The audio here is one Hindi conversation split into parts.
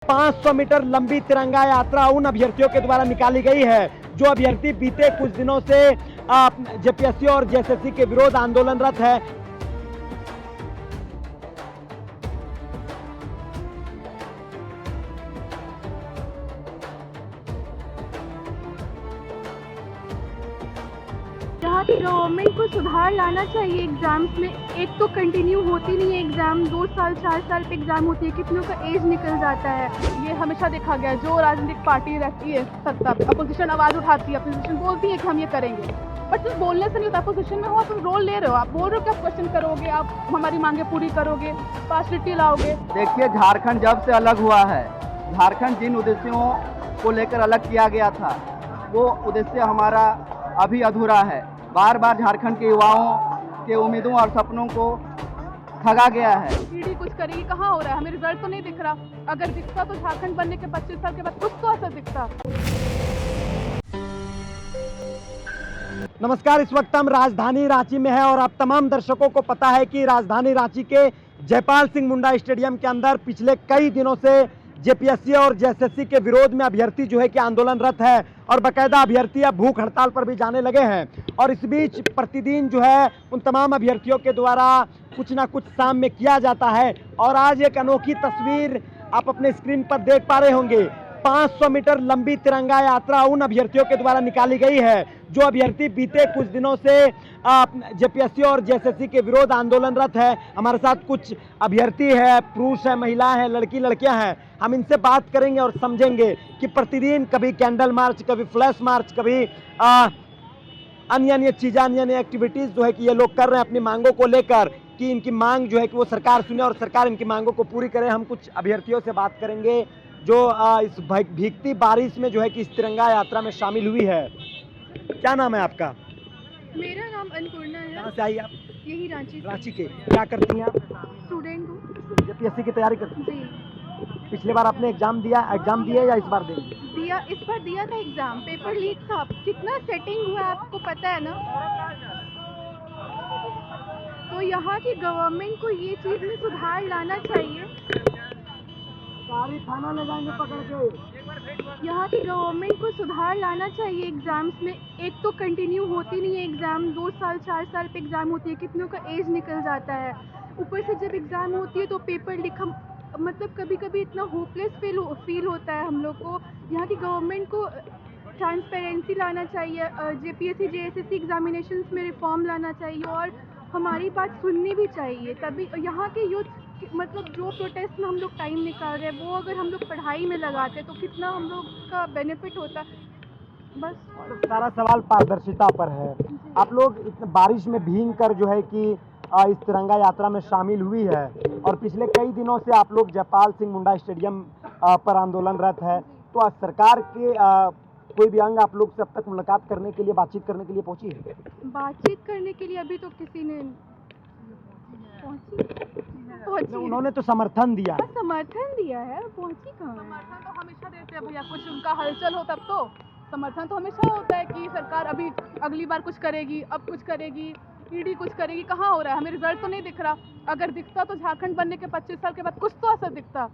500 मीटर लंबी तिरंगा यात्रा उन अभ्यर्थियों के द्वारा निकाली गई है जो अभ्यर्थी बीते कुछ दिनों से जेपीएससी और जेएसएससी के विरोध आंदोलनरत है। यहाँ की गवर्नमेंट को सुधार लाना चाहिए एग्जाम्स में। एक तो कंटिन्यू होती नहीं है एग्जाम, 2 साल 4 साल पे एग्जाम होती है, कितनों का एज निकल जाता है। ये हमेशा देखा गया, जो राजनीतिक पार्टी रहती है सत्ता पे, अपोजिशन आवाज़ उठाती है, अपोजिशन बोलती है कि हम ये करेंगे, बट सिर्फ बोलने से नहीं होता। अपोजिशन में हो, तुम रोल ले रहे हो, आप बोल रहे हो कि आप क्वेश्चन करोगे, आप हमारी मांगे पूरी करोगे, पार्शलिटी लाओगे। देखिए, झारखंड जब से अलग हुआ है, झारखंड जिन उद्देश्यों को लेकर अलग किया गया था, वो उद्देश्य हमारा अभी अधूरा है। बार बार झारखंड के युवाओं के उम्मीदों और सपनों को ठगा गया है। ईडी कुछ करेगी, कहाँ हो रहा है, हमें रिजल्ट तो नहीं दिख रहा। अगर दिखता तो झारखंड बनने के 25 साल के बाद कुछ तो असर दिखता। नमस्कार, इस वक्त हम राजधानी रांची में हैं और आप तमाम दर्शकों को पता है कि राजधानी रांची के जयपाल सिंह मुंडा स्टेडियम के अंदर पिछले कई दिनों से जेपीएससी और जेएसएससी के विरोध में अभ्यर्थी जो है कि आंदोलनरत है और बाकायदा अभ्यर्थी अब भूख हड़ताल पर भी जाने लगे हैं। और इस बीच प्रतिदिन जो है उन तमाम अभ्यर्थियों के द्वारा कुछ ना कुछ शाम में किया जाता है। और आज एक अनोखी तस्वीर आप अपने स्क्रीन पर देख पा रहे होंगे। 500 मीटर लंबी तिरंगा यात्रा उन अभ्यर्थियों के द्वारा निकाली गई है जो अभ्यर्थी बीते कुछ दिनों से जेपीएससी और जेएसएससी के विरोध आंदोलनरत है। हमारे साथ कुछ अभ्यर्थी है, पुरुष है, महिलाएं हैं, लड़कियां हैं। हम इनसे बात करेंगे और समझेंगे कि प्रतिदिन कभी कैंडल मार्च, कभी फ्लैश मार्च, कभी अन्य चीज़ें, अन्य एक्टिविटीज़ जो है कि ये लोग कर रहे हैं अपनी मांगों को लेकर, कि इनकी मांग जो है कि वो सरकार सुने और सरकार इनकी मांगों को पूरी करे। हम कुछ अभ्यर्थियों से बात करेंगे जो इस भीगती बारिश में जो है कि इस तिरंगा यात्रा में शामिल हुई है। क्या नाम है आपका? मेरा नाम अन्नपूर्णा है। कहाँ से आई आप? यही रांची रांची के। क्या करती हैं आप? स्टूडेंट हूँ। जेपीएससी की तैयारी करती हैं? जी, पिछले बार आपने एग्जाम दिए या इस बार देंगे? दिया, इस बार दिया था एग्जाम, पेपर लीक था। कितना सेटिंग हुआ आपको पता है ना। तो यहाँ की गवर्नमेंट को ये चीज़ में सुधार लाना चाहिए। थाना ले जाएंगे पकड़ के। यहाँ की गवर्नमेंट को सुधार लाना चाहिए एग्जाम्स में। एक तो कंटिन्यू होती नहीं है एग्जाम, 2 साल 4 साल पे एग्जाम होती है, कितनों का एज निकल जाता है। ऊपर से जब एग्जाम होती है तो पेपर लीक, हम मतलब कभी कभी इतना होपलेस फील होता है हम लोग को। यहाँ की गवर्नमेंट को ट्रांसपेरेंसी लाना चाहिए, जेपीएससी जेएसएससी एग्जामिनेशंस में रिफॉर्म लाना चाहिए और हमारी बात सुननी भी चाहिए। तभी यहाँ के यूथ मतलब जो प्रोटेस्ट में हम लोग टाइम निकाल रहे हैं, वो अगर हम लोग पढ़ाई में लगाते तो कितना हम लोग का बेनिफिट होता। बस सारा सवाल पारदर्शिता पर है। आप लोग इतने बारिश में भीग कर जो है कि इस तिरंगा यात्रा में शामिल हुई है और पिछले कई दिनों से आप लोग जयपाल सिंह मुंडा स्टेडियम पर आंदोलनरत है। तो आज सरकार के कोई भी अंग आप लोग से अब तक मुलाकात करने के लिए, बातचीत करने के लिए पहुंची है? बातचीत करने के लिए अभी तो किसी ने पहुंची। उन्होंने तो समर्थन दिया है। समर्थन दिया है, पहुंची कहाँ? समर्थन तो हमेशा देते हैं भैया, कुछ उनका हलचल हो तब तो समर्थन तो हमेशा होता है कि सरकार अभी अगली बार कुछ करेगी, अब कुछ करेगी, ईडी कुछ करेगी, कहाँ हो रहा है, हमें रिजल्ट तो नहीं दिख रहा। अगर दिखता तो झारखंड बनने के 25 साल के बाद कुछ तो असर दिखता।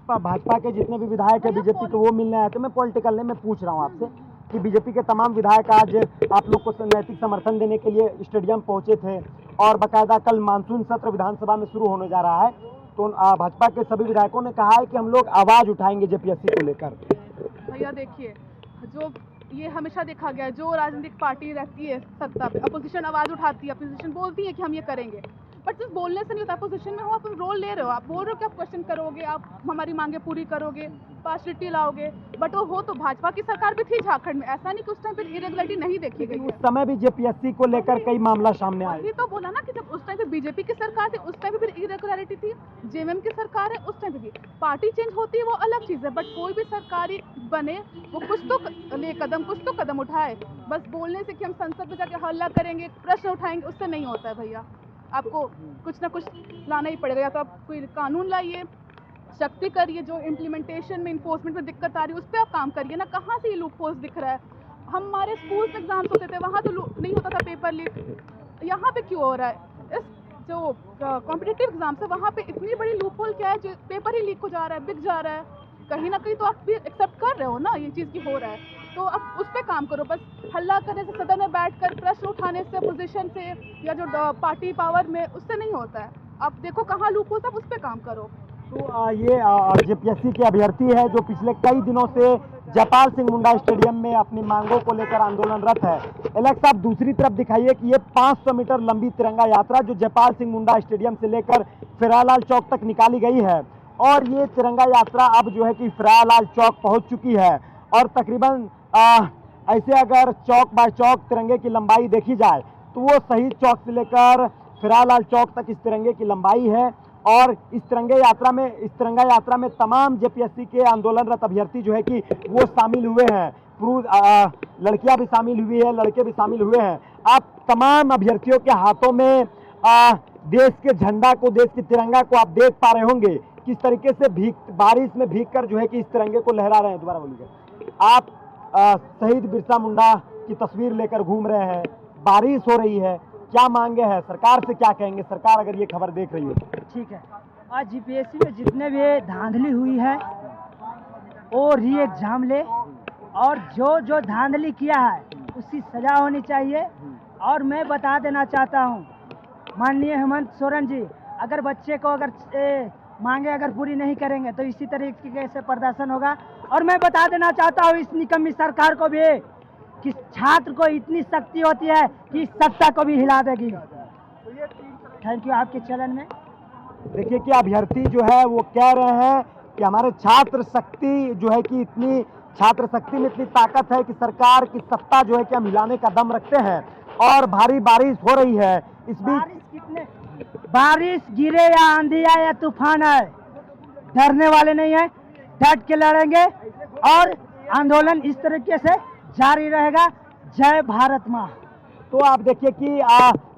भाजपा के जितने भी विधायक है बीजेपी के, वो मिलने आए थे। मैं पॉलिटिकल नहीं, मैं पूछ रहा हूँ आपसे कि बीजेपी के तमाम विधायक आज आप लोग को नैतिक समर्थन देने के लिए स्टेडियम पहुंचे थे और बाकायदा कल मानसून सत्र विधानसभा में शुरू होने जा रहा है। तो भाजपा के सभी विधायकों ने कहा है कि हम लोग आवाज उठाएंगे जेपीएससी को लेकर। भैया देखिए, जो ये हमेशा देखा गया, जो राजनीतिक पार्टी रहती है सत्ता पे, अपोजिशन आवाज़ उठाती है, अपोजिशन बोलती है कि हम ये करेंगे, बट सिर्फ बोलने से नहीं होता। अपोजिशन में हो, तुम रोल ले रहे हो, आप बोल रहे हो कि आप क्वेश्चन करोगे, आप हमारी मांगे पूरी करोगे, पार्शलिटी लाओगे, बट वो हो तो भाजपा की सरकार भी थी झारखंड में। ऐसा नहीं कि उस टाइम पर इरेगुलरिटी नहीं देखी गई। उस समय भी जेपीएससी को लेकर कई मामला सामने आए। ये तो बोला ना कि जब उस टाइम पे बीजेपी की सरकार थी, उस टाइम पे भी इरेगुलरिटी थी। जेएमएम की सरकार है, उस टाइम पे भी। पार्टी चेंज होती है वो अलग चीज़ है, बट कोई भी सरकारी बने वो कुछ तो ले कदम, कुछ तो कदम उठाए। बस बोलने से कि हम संसद में जाके हल्ला करेंगे, प्रश्न उठाएंगे, उससे नहीं होता है भैया। आपको कुछ ना कुछ लाना ही पड़ेगा। या तो आप कोई कानून लाइए, सख्ती करिए, जो इम्प्लीमेंटेशन में, इन्फोर्समेंट में दिक्कत आ रही है उस पर आप काम करिए ना। कहाँ से ये लूप होल्स दिख रहा है? हमारे स्कूल में एग्जाम्स होते थे, वहाँ तो नहीं होता था पेपर लीक, यहाँ पे क्यों हो रहा है? इस जो कॉम्पिटिटिव एग्जाम्स है वहाँ पे इतनी बड़ी लूप होल क्या है, जो पेपर ही लीक हो जा रहा है, बिक जा रहा है। कहीं ना कहीं तो आप भी एक्सेप्ट कर रहे हो ना ये चीज़ की हो रहा है, तो अब उस पर काम करो। बस हल्ला करने से, सदन में बैठकर प्रश्न उठाने से, पोजीशन से या जो पार्टी पावर में, उससे नहीं होता है। आप देखो कहाँ लूप होता है, उस पर काम करो। तो ये जेपीएससी के अभ्यर्थी है जो पिछले कई दिनों से जयपाल सिंह मुंडा स्टेडियम में अपनी मांगों को लेकर आंदोलनरत है। इलेक्ट साहब, दूसरी तरफ दिखाइए कि ये 500 मीटर लंबी तिरंगा यात्रा जो जयपाल सिंह मुंडा स्टेडियम से लेकर फिरालाल चौक तक निकाली गई है, और ये तिरंगा यात्रा अब जो है कि फिरालाल चौक पहुंच चुकी है, और तकरीबन ऐसे अगर चौक बाय चौक तिरंगे की लंबाई देखी जाए तो वो शहीद चौक से लेकर फिरालाल चौक तक इस तिरंगे की लंबाई है। और इस तिरंगा यात्रा में तमाम जेपीएससी के आंदोलनरत अभ्यर्थी जो है कि वो शामिल हुए हैं। लड़कियां भी शामिल हुई है, लड़के भी शामिल हुए हैं। आप तमाम अभ्यर्थियों के हाथों में देश के झंडा को, देश के तिरंगा को आप देख पा रहे होंगे किस तरीके से बारिश में भीग कर जो है कि इस तिरंगे को लहरा रहे हैं। दोबारा बोलिए। आप शहीद बिरसा मुंडा की तस्वीर लेकर घूम रहे हैं, बारिश हो रही है, क्या मांगे हैं, सरकार से क्या कहेंगे, सरकार अगर ये खबर देख रही है? ठीक है, आज जीपीएससी में जितने भी धांधली हुई है वो री एग्जाम ले, और जो धांधली किया है उसकी सजा होनी चाहिए। और मैं बता देना चाहता हूँ माननीय हेमंत सोरेन जी, अगर बच्चे को मांगे अगर पूरी नहीं करेंगे तो इसी तरीके से प्रदर्शन होगा। और मैं बता देना चाहता हूँ इस निकम्मी सरकार को भी कि छात्र को इतनी शक्ति होती है कि सत्ता को भी हिला देगी। Thank you. आपके चरण में देखिए कि अभ्यर्थी जो है वो कह रहे हैं कि हमारे छात्र शक्ति जो है कि इतनी, छात्र शक्ति में इतनी ताकत है कि सरकार की सत्ता जो है कि हम हिलाने का दम रखते हैं। और भारी बारिश हो रही है, इस बीच बारिश गिरे या आंधी आए या तूफान आए, डरने वाले नहीं है, डट के लड़ेंगे और आंदोलन इस तरीके से जारी रहेगा। जय भारत माँ। तो आप देखिए कि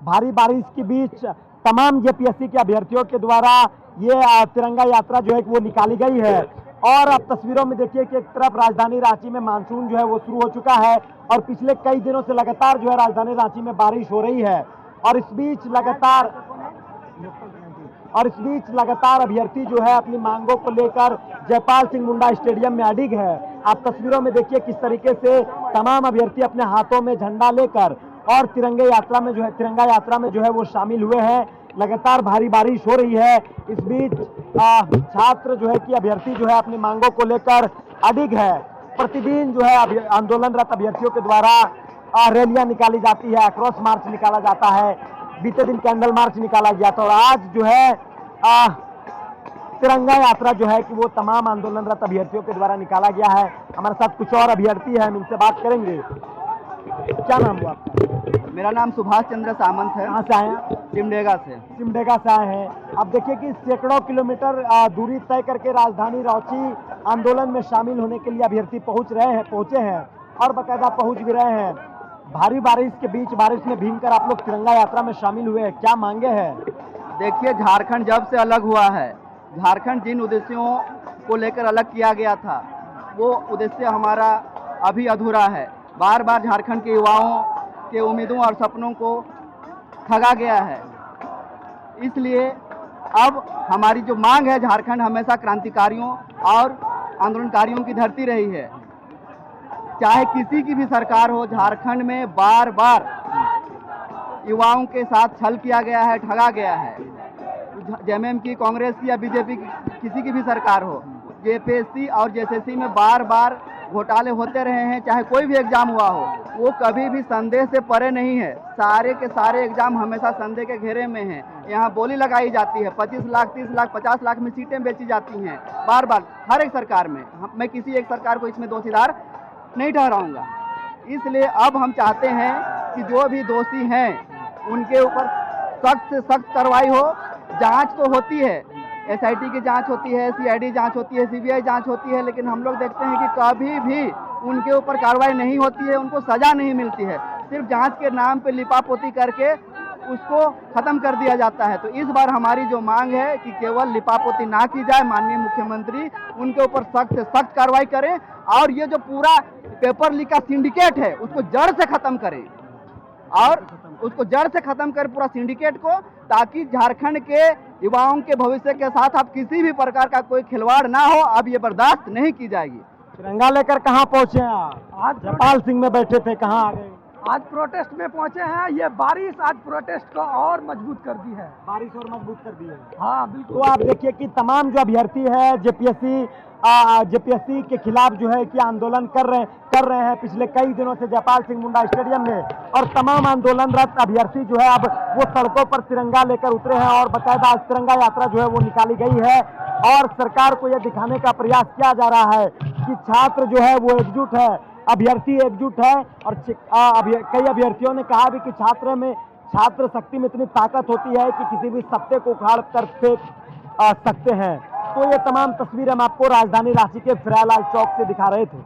भारी बारिश के बीच तमाम जेपीएससी के अभ्यर्थियों के द्वारा ये तिरंगा यात्रा जो है कि वो निकाली गई है। और आप तस्वीरों में देखिए कि एक तरफ राजधानी रांची में मानसून जो है वो शुरू हो चुका है, और पिछले कई दिनों से लगातार जो है राजधानी रांची में बारिश हो रही है। और इस बीच लगातार अभ्यर्थी जो है अपनी मांगों को लेकर जयपाल सिंह मुंडा स्टेडियम में अडिग है। आप तस्वीरों में देखिए किस तरीके से तमाम अभ्यर्थी अपने हाथों में झंडा लेकर और तिरंगा यात्रा में जो है वो शामिल हुए हैं। लगातार भारी बारिश हो रही है, इस बीच छात्र जो है कि अभ्यर्थी जो है अपनी मांगों को लेकर अडिग है। प्रतिदिन जो है आंदोलनरत अभ्यर्थियों के द्वारा रैलियां निकाली जाती है, क्रॉस मार्च निकाला जाता है, बीते दिन कैंडल मार्च निकाला गया था, और आज जो है तिरंगा यात्रा जो है कि वो तमाम आंदोलनरत अभ्यर्थियों के द्वारा निकाला गया है। हमारे साथ कुछ और अभ्यर्थी हैं, हम इनसे बात करेंगे। क्या नाम हुआ आपका? मेरा नाम सुभाष चंद्र सामंत है। कहाँ से आए हैं? सिमडेगा से। सिमडेगा से आए हैं। अब देखिए कि सैकड़ों किलोमीटर दूरी तय करके राजधानी रांची आंदोलन में शामिल होने के लिए अभ्यर्थी पहुंचे हैं और बाकायदा पहुंच भी रहे हैं। भारी बारिश के बीच बारिश में भीगकर आप लोग तिरंगा यात्रा में शामिल हुए हैं, क्या मांगे हैं? देखिए, झारखंड जब से अलग हुआ है, झारखंड जिन उद्देश्यों को लेकर अलग किया गया था वो उद्देश्य हमारा अभी अधूरा है। बार बार झारखंड के युवाओं के उम्मीदों और सपनों को ठगा गया है। इसलिए अब हमारी जो मांग है, झारखंड हमेशा क्रांतिकारियों और आंदोलनकारियों की धरती रही है। चाहे किसी की भी सरकार हो, झारखंड में बार बार युवाओं के साथ छल किया गया है, ठगा गया है। जेएमएम की, कांग्रेस की या बीजेपी की, किसी की भी सरकार हो, जेपीएससी और जेएसएससी में बार बार घोटाले होते रहे हैं। चाहे कोई भी एग्जाम हुआ हो, वो कभी भी संदेह से परे नहीं है। सारे के सारे एग्जाम हमेशा संदेह के घेरे में हैं। यहाँ बोली लगाई जाती है, 25 लाख, 30 लाख, 50 लाख में सीटें बेची जाती हैं बार बार हर एक सरकार में। मैं किसी एक सरकार को इसमें दोषीदार नहीं ठहराऊंगा। इसलिए अब हम चाहते हैं कि जो भी दोषी हैं उनके ऊपर सख्त से सख्त कार्रवाई हो। जांच तो होती है, एसआईटी की जांच होती है, सीआईडी जांच होती है, सीबीआई जांच होती है, लेकिन हम लोग देखते हैं कि कभी भी उनके ऊपर कार्रवाई नहीं होती है, उनको सजा नहीं मिलती है। सिर्फ जांच के नाम पे लिपापोती करके उसको खत्म कर दिया जाता है। तो इस बार हमारी जो मांग है कि केवल लिपापोती ना की जाए, माननीय मुख्यमंत्री उनके ऊपर सख्त से सख्त कार्रवाई करें और ये जो पूरा पेपर लीक का सिंडिकेट है उसको जड़ से खत्म करें, और उसको जड़ से खत्म कर पूरा सिंडिकेट को, ताकि झारखंड के युवाओं के भविष्य के साथ अब किसी भी प्रकार का कोई खिलवाड़ ना हो, अब ये बर्दाश्त नहीं की जाएगी। तिरंगा लेकर कहाँ पहुंचे हैं आप? आज जयपाल सिंह में बैठे थे, कहाँ आ गए? आज प्रोटेस्ट में पहुंचे हैं। ये बारिश आज प्रोटेस्ट को और मजबूत कर दी है। बारिश और मजबूत कर दी है। हाँ बिल्कुल। तो आप देखिए कि तमाम जो अभ्यर्थी है जेपीएससी के खिलाफ जो है कि आंदोलन कर रहे हैं पिछले कई दिनों से जयपाल सिंह मुंडा स्टेडियम में, और तमाम आंदोलनरत अभ्यर्थी जो है अब वो सड़कों पर तिरंगा लेकर उतरे हैं और बाकायदा आज तिरंगा यात्रा जो है वो निकाली गई है और सरकार को यह दिखाने का प्रयास किया जा रहा है कि छात्र जो है वो एकजुट है, अभ्यर्थी एकजुट है। और कई अभ्यर्थियों ने कहा भी कि छात्र शक्ति में इतनी ताकत होती है कि किसी भी सत्य को उखाड़ कर फेंक सकते हैं। तो ये तमाम तस्वीरें हम आपको राजधानी रांची के फिरालाल चौक से दिखा रहे थे।